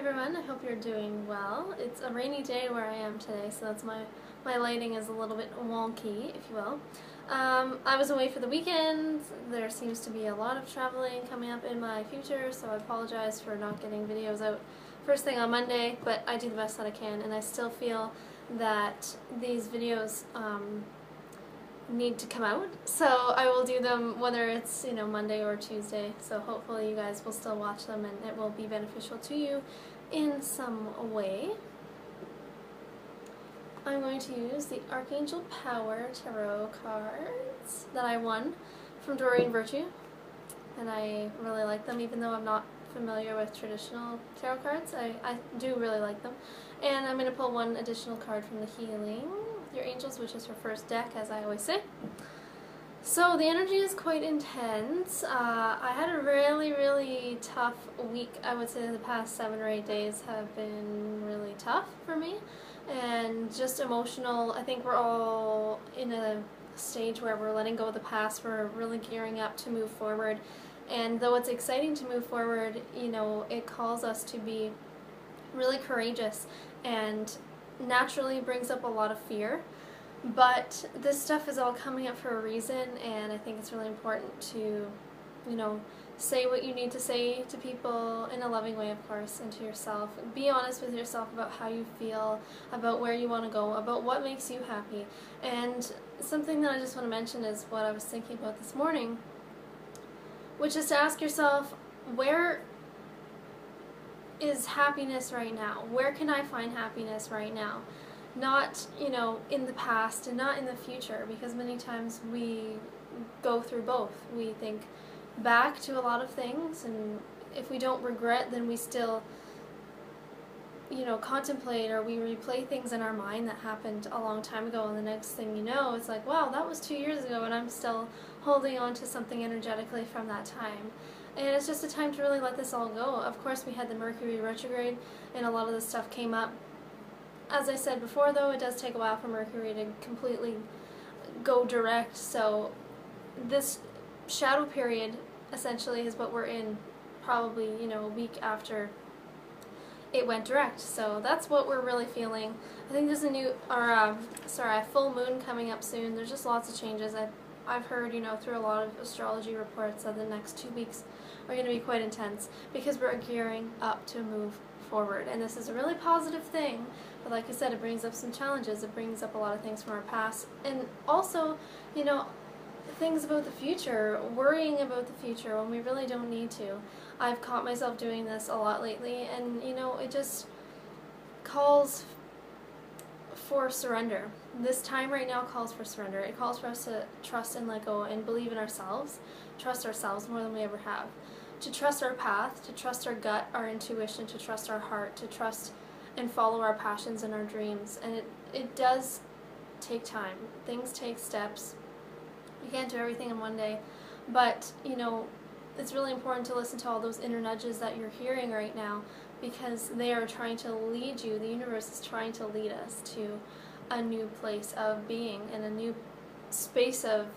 everyone, I hope you're doing well. It's a rainy day where I am today, so that's my lighting is a little bit wonky, if you will. I was away for the weekend. There seems to be a lot of traveling coming up in my future, so I apologize for not getting videos out first thing on Monday, but I do the best that I can, and I still feel that these videos need to come out, so I will do them whether it's Monday or Tuesday, so hopefully you guys will still watch them and it will be beneficial to you in some way. I'm going to use the Archangel Power Tarot cards that I won from Doreen Virtue, and I really like them. Even though I'm not familiar with traditional tarot cards, I do really like them. And I'm going to pull one additional card from the Healing Your Angels, which is her first deck, as I always say. So the energy is quite intense. I had a really tough week. I would say the past 7 or 8 days have been really tough for me, and just emotional. I think we're all in a stage where we're letting go of the past. We're really gearing up to move forward, and though it's exciting to move forward, it calls us to be really courageous, and naturally brings up a lot of fear. But this stuff is all coming up for a reason, and I think it's really important to, say what you need to say to people in a loving way, of course, and to yourself. Be honest with yourself about how you feel, about where you want to go, about what makes you happy. And something that I just want to mention is what I was thinking about this morning, which is to ask yourself, where is happiness right now? Where can I find happiness right now? Not, in the past and not in the future, because many times we go through both. We think back to a lot of things, and if we don't regret, then we still, contemplate, or we replay things in our mind that happened a long time ago, and the next thing you know, it's like, wow, that was 2 years ago, and I'm still holding on to something energetically from that time. And it's just a time to really let this all go. Of course, we had the Mercury retrograde, and a lot of this stuff came up. As I said before, though, it does take a while for Mercury to completely go direct, so this shadow period essentially is what we're in, probably, a week after it went direct. So that's what we're really feeling. I think there's a full moon coming up soon. There's just lots of changes. I've heard, through a lot of astrology reports that the next 2 weeks are going to be quite intense, because we're gearing up to move forward, and this is a really positive thing. But like I said, it brings up some challenges. It brings up a lot of things from our past, and also, things about the future, worrying about the future when we really don't need to. I've caught myself doing this a lot lately, and it just calls for surrender. This time right now calls for surrender. It calls for us to trust and let go and believe in ourselves, trust ourselves more than we ever have, to trust our path, to trust our gut, our intuition, to trust our heart, to trust and follow our passions and our dreams. And it does take time. Things take steps. You can't do everything in one day, but it's really important to listen to all those inner nudges that you're hearing right now, because they are trying to lead you. The universe is trying to lead us to a new place of being and a new space of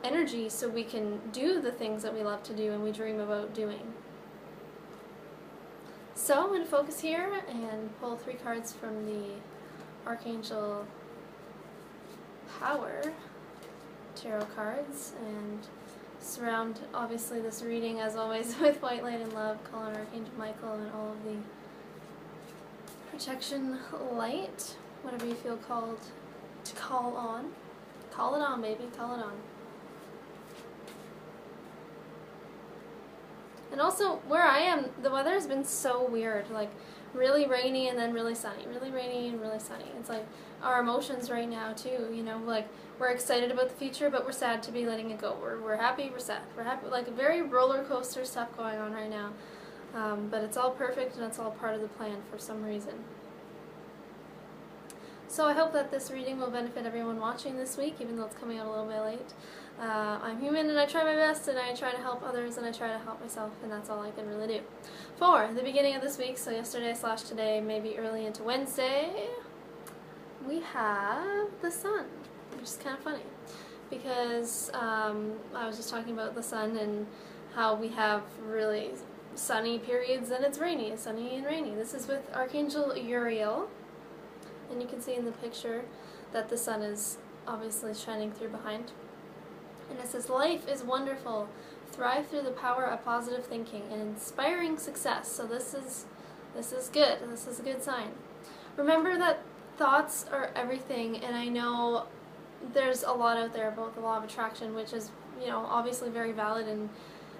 energy, so we can do the things that we love to do and we dream about doing. So I'm going to focus here and pull 3 cards from the Archangel Power Tarot cards, and surround, obviously, this reading, as always, with white light and love. Call on Archangel Michael and all of the protection light, whatever you feel called to call on. Call it on, baby. Call it on. And also, where I am, the weather has been so weird, like really rainy and then really sunny, really rainy and really sunny. It's like our emotions right now too, like we're excited about the future, but we're sad to be letting it go. We're happy, we're sad, we're happy, like a very roller coaster stuff going on right now. But it's all perfect, and it's all part of the plan for some reason. So I hope that this reading will benefit everyone watching this week, even though it's coming out a little bit late. I'm human, and I try my best, and I try to help others, and I try to help myself, and that's all I can really do. For the beginning of this week, so yesterday/today, maybe early into Wednesday, we have the sun, which is kind of funny, because I was just talking about the sun and how we have really sunny periods, then it's rainy, sunny and rainy. This is with Archangel Uriel, and you can see in the picture that the sun is obviously shining through behind. And it says, life is wonderful. Thrive through the power of positive thinking and inspiring success. So this is good. This is a good sign. Remember that thoughts are everything, and I know there's a lot out there about the law of attraction, which is, you know, obviously very valid and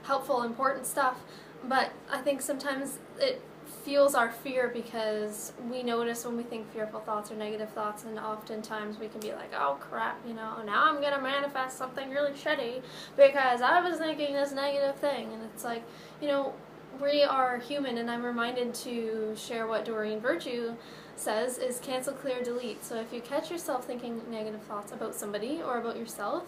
helpful, important stuff, but I think sometimes it fuels our fear because we notice when we think fearful thoughts or negative thoughts, and oftentimes we can be like, oh crap, you know, now I'm gonna manifest something really shitty because I was thinking this negative thing. And it's like, you know, we are human, and I'm reminded to share what Doreen Virtue says is cancel, clear, delete. So if you catch yourself thinking negative thoughts about somebody or about yourself,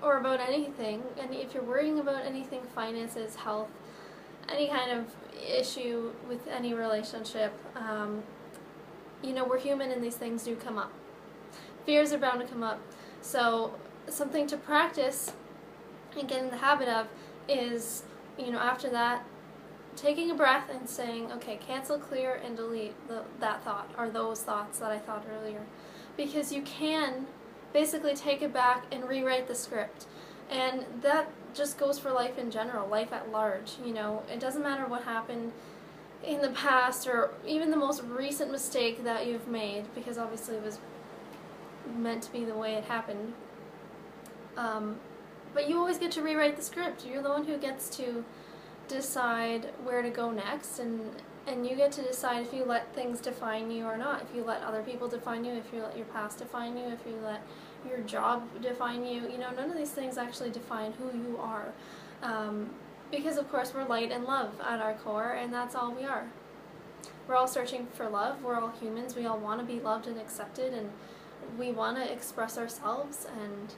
or about anything, and if you're worrying about anything, finances, health, any kind of issue with any relationship, you know, we're human and these things do come up. Fears are bound to come up. So something to practice and get in the habit of is, you know, after that, taking a breath and saying, okay, cancel, clear, and delete that thought, or those thoughts that I thought earlier. Because you can basically take it back and rewrite the script. And that just goes for life in general, life at large. You know, it doesn't matter what happened in the past or even the most recent mistake that you've made, because obviously it was meant to be the way it happened. But you always get to rewrite the script. You're the one who gets to decide where to go next, and you get to decide if you let things define you or not, if you let other people define you, if you let your past define you, if you let your job define you. You know, none of these things actually define who you are, because of course we're light and love at our core, and that's all we are. We're all searching for love. We're all humans. We all want to be loved and accepted, and we want to express ourselves and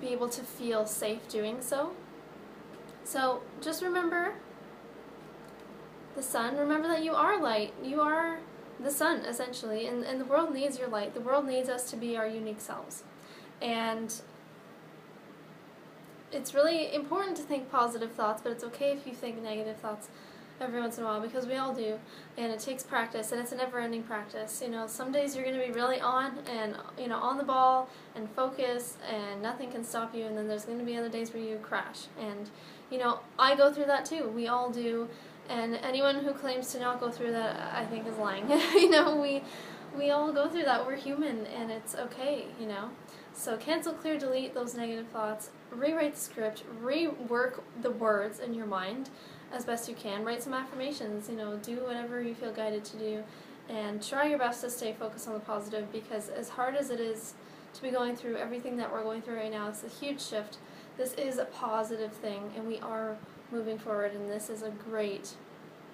be able to feel safe doing so. So just remember the sun. Remember that you are light. You are the sun, essentially, and the world needs your light. The world needs us to be our unique selves. And it's really important to think positive thoughts, but it's okay if you think negative thoughts every once in a while, because we all do, and it takes practice, and it's a never-ending practice. You know, some days you're going to be really on and, you know, on the ball and focus, and nothing can stop you, and then there's going to be other days where you crash. And, you know, I go through that too. We all do, and anyone who claims to not go through that, I think, is lying. You know, we all go through that. We're human, and it's okay, you know. So cancel, clear, delete those negative thoughts, rewrite the script, rework the words in your mind as best you can, write some affirmations, you know, do whatever you feel guided to do, and try your best to stay focused on the positive, because as hard as it is to be going through everything that we're going through right now, it's a huge shift. This is a positive thing, and we are moving forward, and this is a great,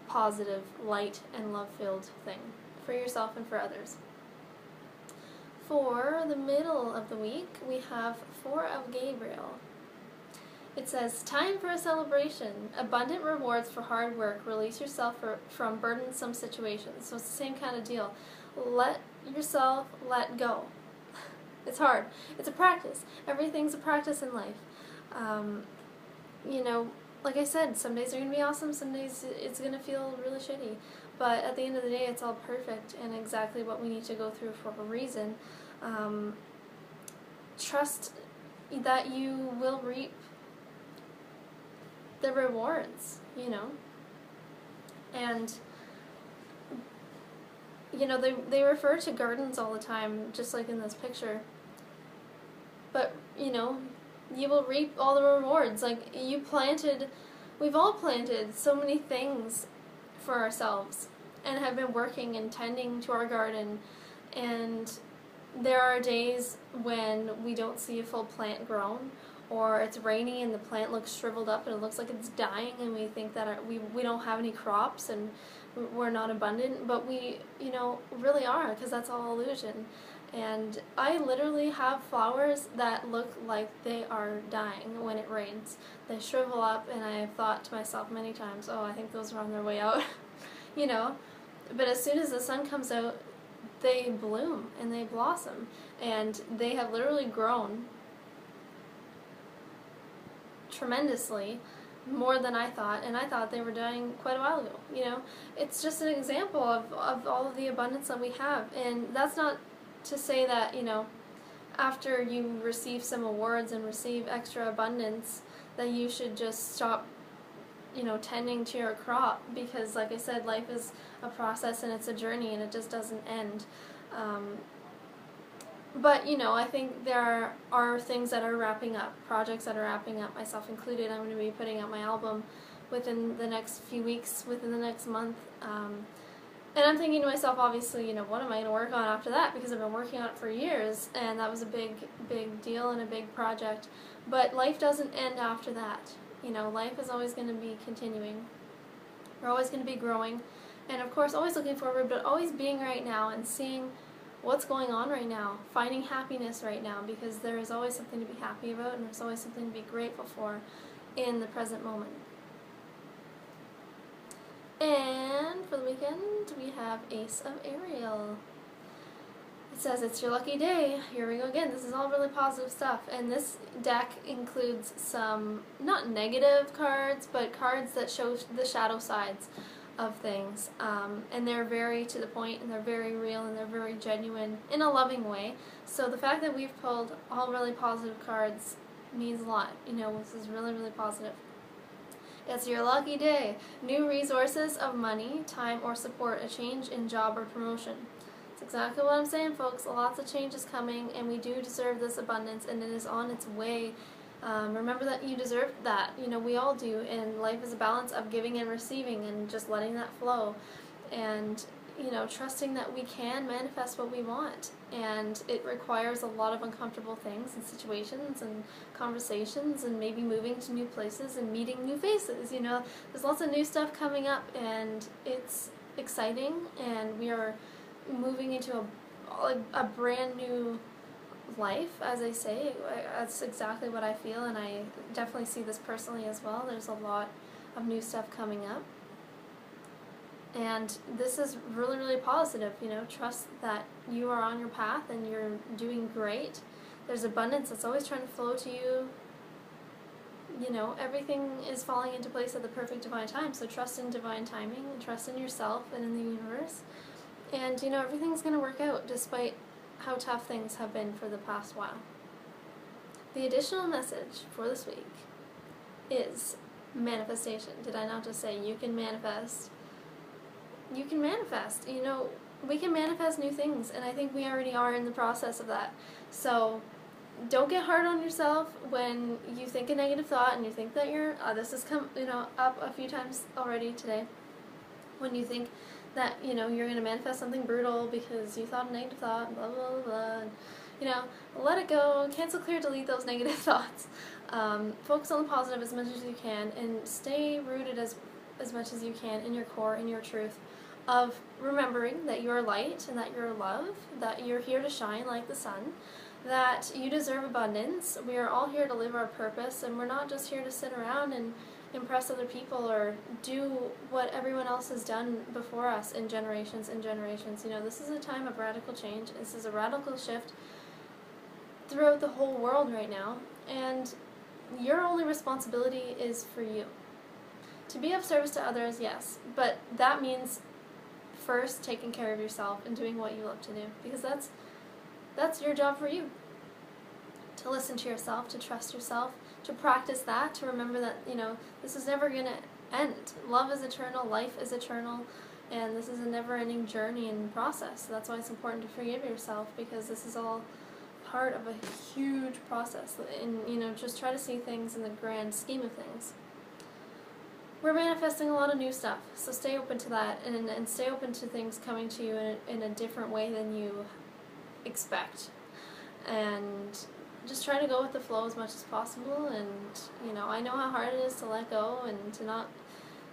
positive, light, and love-filled thing for yourself and for others. For the middle of the week, we have 4 of Gabriel. It says, time for a celebration. Abundant rewards for hard work. Release yourself from burdensome situations. So it's the same kind of deal. Let yourself let go. It's hard. It's a practice. Everything's a practice in life. You know, like I said, some days are going to be awesome, some days it's going to feel really shitty. But at the end of the day, it's all perfect and exactly what we need to go through for a reason. Trust that you will reap the rewards, you know. And, you know, they refer to gardens all the time, just like in this picture. But, you know, you will reap all the rewards. Like, we've all planted so many things for ourselves and have been working and tending to our garden, and there are days when we don't see a full plant grown, or it's rainy and the plant looks shriveled up and it looks like it's dying, and we think that we don't have any crops and we're not abundant, but we, you know, really are, because that's all illusion. And I literally have flowers that look like they are dying when it rains. They shrivel up, and I have thought to myself many times, oh, I think those are on their way out. You know, but as soon as the sun comes out, they bloom and they blossom, and they have literally grown tremendously, more than I thought, and I thought they were dying quite a while ago. You know, it's just an example of all of the abundance that we have, and that's not to say that, you know, after you receive some awards and receive extra abundance, that you should just stop, you know, tending to your crop, because like I said, life is a process and it's a journey and it just doesn't end. But, you know, I think there are things that are wrapping up, projects that are wrapping up, myself included. I'm going to be putting out my album within the next few weeks, within the next month. And I'm thinking to myself, obviously, you know, what am I going to work on after that? Because I've been working on it for years, and that was a big, big deal and a big project. But life doesn't end after that. You know, life is always going to be continuing. We're always going to be growing. And, of course, always looking forward, but always being right now and seeing what's going on right now, finding happiness right now, because there is always something to be happy about and there's always something to be grateful for in the present moment. And for the weekend, we have Ace of Ariel. It says, it's your lucky day. Here we go again. This is all really positive stuff. And this deck includes some, not negative cards, but cards that show the shadow sides of things, and they're very to the point, and they're very real, and they're very genuine in a loving way. So the fact that we've pulled all really positive cards means a lot. You know, this is really, really positive. It's your lucky day. New resources of money, time, or support, a change in job or promotion. That's exactly what I'm saying, folks. Lots of change is coming, and we do deserve this abundance, and it is on its way. Remember that you deserve that. You know, we all do, and life is a balance of giving and receiving and just letting that flow, and, you know, trusting that we can manifest what we want. And it requires a lot of uncomfortable things and situations and conversations and maybe moving to new places and meeting new faces. You know, there's lots of new stuff coming up, and it's exciting, and we are moving into a brand new life, as I say. That's exactly what I feel, and I definitely see this personally as well. There's a lot of new stuff coming up, and this is really, really positive. You know, trust that you are on your path and you're doing great. There's abundance that's always trying to flow to you. You know, everything is falling into place at the perfect divine time, so trust in divine timing, and trust in yourself and in the universe, and, you know, everything's going to work out despite how tough things have been for the past while. The additional message for this week is manifestation. Did I not just say you can manifest? You can manifest. You know, we can manifest new things, and I think we already are in the process of that. So don't get hard on yourself when you think a negative thought and you think that you're, this has come, you know, up a few times already today, when you think that, you know, you're going to manifest something brutal because you thought a negative thought, blah, blah, blah, blah. And, you know, let it go, cancel, clear, delete those negative thoughts. Focus on the positive as much as you can, and stay rooted as much as you can in your core, in your truth, of remembering that you're light and that you're love, that you're here to shine like the sun, that you deserve abundance. We are all here to live our purpose, and we're not just here to sit around and impress other people or do what everyone else has done before us in generations and generations. You know, this is a time of radical change. This is a radical shift throughout the whole world right now, and your only responsibility is for you. To be of service to others, yes, but that means first taking care of yourself and doing what you love to do, because that's your job for you. To listen to yourself, to trust yourself, to practice that, to remember that, you know, this is never going to end. Love is eternal, life is eternal, and this is a never-ending journey and process. So that's why it's important to forgive yourself, because this is all part of a huge process. And, you know, just try to see things in the grand scheme of things. We're manifesting a lot of new stuff, so stay open to that, and stay open to things coming to you in a different way than you expect. And just try to go with the flow as much as possible. And, you know, I know how hard it is to let go and to not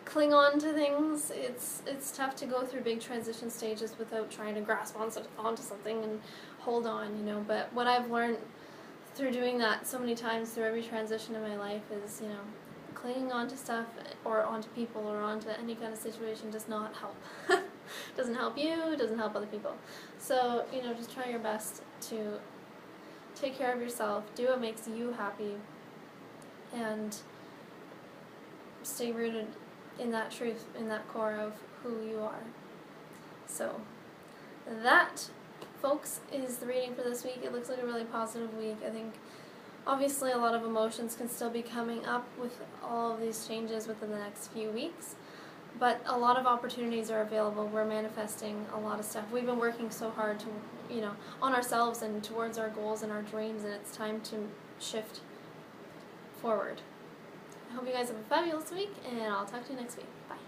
cling on to things. It's tough to go through big transition stages without trying to grasp onto something and hold on, you know. But what I've learned through doing that so many times through every transition in my life is, you know, clinging on to stuff or onto people or onto any kind of situation does not help. Doesn't help you, doesn't help other people. So, you know, just try your best to take care of yourself, do what makes you happy, and stay rooted in that truth, in that core of who you are. So that, folks, is the reading for this week. It looks like a really positive week. I think obviously a lot of emotions can still be coming up with all of these changes within the next few weeks, but a lot of opportunities are available. We're manifesting a lot of stuff. We've been working so hard to, on ourselves and towards our goals and our dreams, and it's time to shift forward. I hope you guys have a fabulous week, and I'll talk to you next week. Bye.